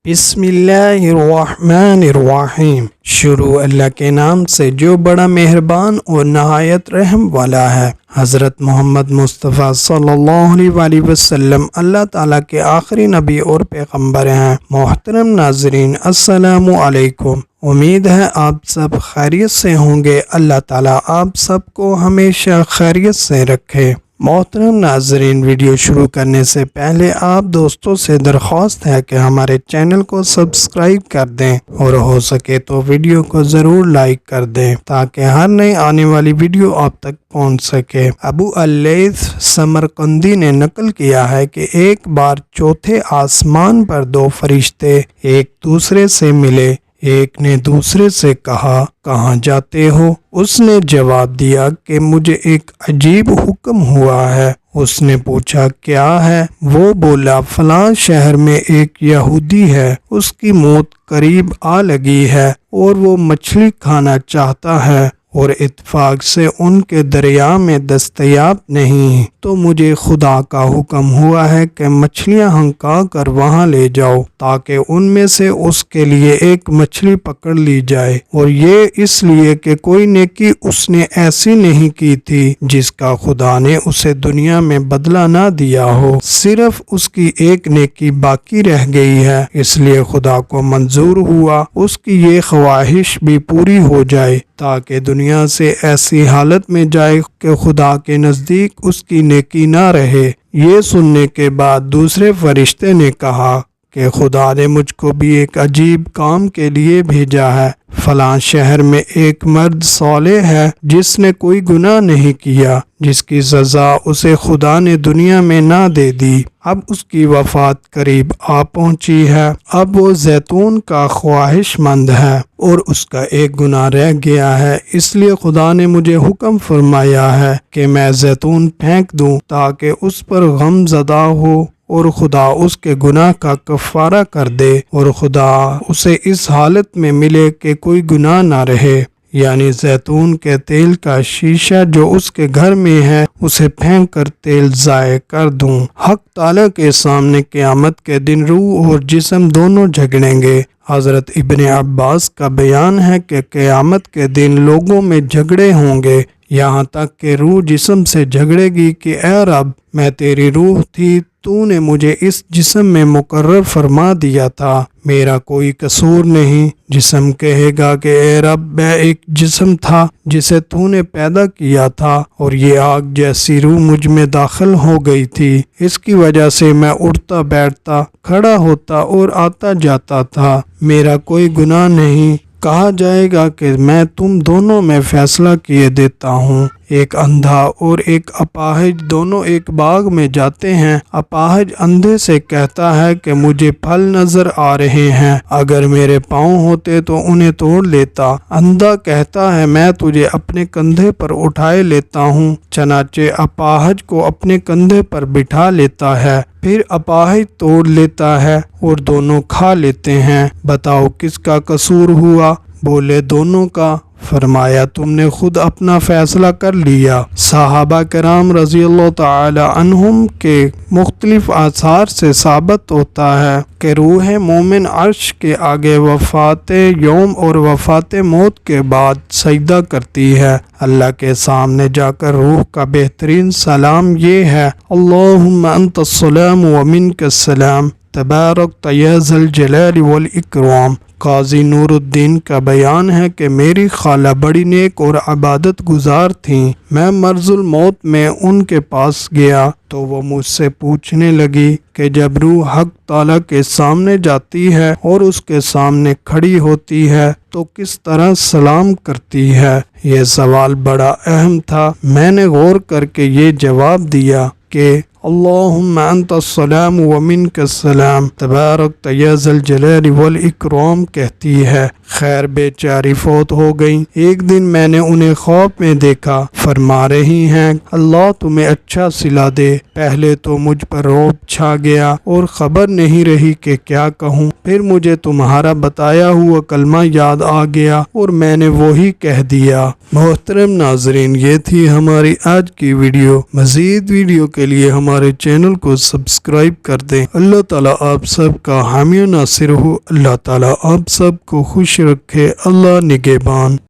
بسم اللہ الرحمن الرحیم۔ شروع اللہ کے نام سے جو بڑا مہربان اور نہایت رحم والا ہے۔ حضرت محمد مصطفیٰ صلی اللہ علیہ وآلہ وسلم اللہ تعالیٰ کے آخری نبی اور پیغمبر ہیں۔ محترم ناظرین، السلام علیکم۔ امید ہے آپ سب خیریت سے ہوں گے۔ اللہ تعالیٰ آپ سب کو ہمیشہ خیریت سے رکھے۔ محترم ناظرین، ویڈیو شروع کرنے سے پہلے آپ دوستوں سے درخواست ہے کہ ہمارے چینل کو سبسکرائب کر دیں اور ہو سکے تو ویڈیو کو ضرور لائک کر دیں تاکہ ہر نئی آنے والی ویڈیو آپ تک پہنچ سکے۔ ابو اللیث سمرقندی نے نقل کیا ہے کہ ایک بار چوتھے آسمان پر دو فرشتے ایک دوسرے سے ملے۔ ایک نے دوسرے سے کہا، کہاں جاتے ہو؟ اس نے جواب دیا کہ مجھے ایک عجیب حکم ہوا ہے۔ اس نے پوچھا، کیا ہے؟ وہ بولا، فلاں شہر میں ایک یہودی ہے، اس کی موت قریب آ لگی ہے اور وہ مچھلی کھانا چاہتا ہے اور اتفاق سے ان کے دریا میں دستیاب نہیں، تو مجھے خدا کا حکم ہوا ہے کہ مچھلیاں ہنکا کر وہاں لے جاؤ تاکہ ان میں سے اس کے لیے ایک مچھلی پکڑ لی جائے، اور یہ اس لیے کہ کوئی نیکی اس نے ایسی نہیں کی تھی جس کا خدا نے اسے دنیا میں بدلہ نہ دیا ہو، صرف اس کی ایک نیکی باقی رہ گئی ہے، اس لیے خدا کو منظور ہوا اس کی یہ خواہش بھی پوری ہو جائے تاکہ دنیا سے ایسی حالت میں جائے کہ خدا کے نزدیک اس کی نیکی نہ رہے۔ یہ سننے کے بعد دوسرے فرشتے نے کہا کہ خدا نے مجھ کو بھی ایک عجیب کام کے لیے بھیجا ہے۔ فلاں شہر میں ایک مرد صالح ہے جس نے کوئی گناہ نہیں کیا، جس کی سزا اسے خدا نے دنیا میں نہ دے دی۔ اب اس کی وفات قریب آ پہنچی ہے۔ اب وہ زیتون کا خواہش مند ہے اور اس کا ایک گناہ رہ گیا ہے، اس لیے خدا نے مجھے حکم فرمایا ہے کہ میں زیتون پھینک دوں تاکہ اس پر غم زدہ ہو اور خدا اس کے گناہ کا کفارہ کر دے اور خدا اسے اس حالت میں ملے کہ کوئی گناہ نہ رہے، یعنی زیتون کے تیل کا شیشہ جو اس کے گھر میں ہے اسے پھینک کر تیل ضائع کر دوں۔ حق تعالیٰ کے سامنے قیامت کے دن روح اور جسم دونوں جھگڑیں گے۔ حضرت ابن عباس کا بیان ہے کہ قیامت کے دن لوگوں میں جھگڑے ہوں گے، یہاں تک کہ روح جسم سے جھگڑے گی کہ اے رب، میں تیری روح تھی، تو نے مجھے اس جسم میں مقرر فرما دیا تھا، میرا کوئی قصور نہیں۔ جسم کہے گا کہ اے رب، میں ایک جسم تھا جسے تو نے پیدا کیا تھا اور یہ آگ جیسی روح مجھ میں داخل ہو گئی تھی، اس کی وجہ سے میں اٹھتا بیٹھتا، کھڑا ہوتا اور آتا جاتا تھا، میرا کوئی گناہ نہیں۔ کہا جائے گا کہ میں تم دونوں میں فیصلہ کیے دیتا ہوں۔ ایک اندھا اور ایک اپاہج دونوں ایک باغ میں جاتے ہیں۔ اپاہج اندھے سے کہتا ہے کہ مجھے پھل نظر آ رہے ہیں، اگر میرے پاؤں ہوتے تو انہیں توڑ لیتا۔ اندھا کہتا ہے میں تجھے اپنے کندھے پر اٹھائے لیتا ہوں، چنانچہ اپاہج کو اپنے کندھے پر بٹھا لیتا ہے، پھر اپاہج توڑ لیتا ہے اور دونوں کھا لیتے ہیں۔ بتاؤ کس کا قصور ہوا؟ بولے دونوں کا۔ فرمایا تم نے خود اپنا فیصلہ کر لیا۔ صحابہ کرام رضی اللہ تعالی عنہم کے مختلف آثار سے ثابت ہوتا ہے کہ روح مومن عرش کے آگے وفات یوم اور وفات موت کے بعد سجدہ کرتی ہے۔ اللہ کے سامنے جا کر روح کا بہترین سلام یہ ہے، اللہم انت السلام ومنک السلام تبارک یا ذا الجلال والاکرام۔ قاضی نور الدین کا بیان ہے کہ میری خالہ بڑی نیک اور عبادت گزار تھیں، میں مرض الموت میں ان کے پاس گیا تو وہ مجھ سے پوچھنے لگی کہ جب روح حق تعالیٰ کے سامنے جاتی ہے اور اس کے سامنے کھڑی ہوتی ہے تو کس طرح سلام کرتی ہے؟ یہ سوال بڑا اہم تھا۔ میں نے غور کر کے یہ جواب دیا کہ اللہم انت السلام ومنک السلام تبارک یا ذا الجلال والاکرام کہتی ہے۔ خیر بیچاری فوت ہو گئیں۔ ایک دن میں نے انہیں خواب میں دیکھا، فرما رہی ہیں اللہ تمہیں اچھا صلہ دے۔ پہلے تو مجھ پر رعب چھا گیا اور خبر نہیں رہی کہ کیا کہوں، پھر مجھے تمہارا بتایا ہوا کلمہ یاد آ گیا اور میں نے وہی کہہ دیا۔ محترم ناظرین، یہ تھی ہماری آج کی ویڈیو۔ مزید ویڈیو کے لیے ہمارے چینل کو سبسکرائب کر دیں۔ اللہ تعالیٰ آپ سب کا حامی و ناصر ہو۔ اللہ تعالیٰ آپ سب کو خوش رکھے۔ اللہ نگہبان۔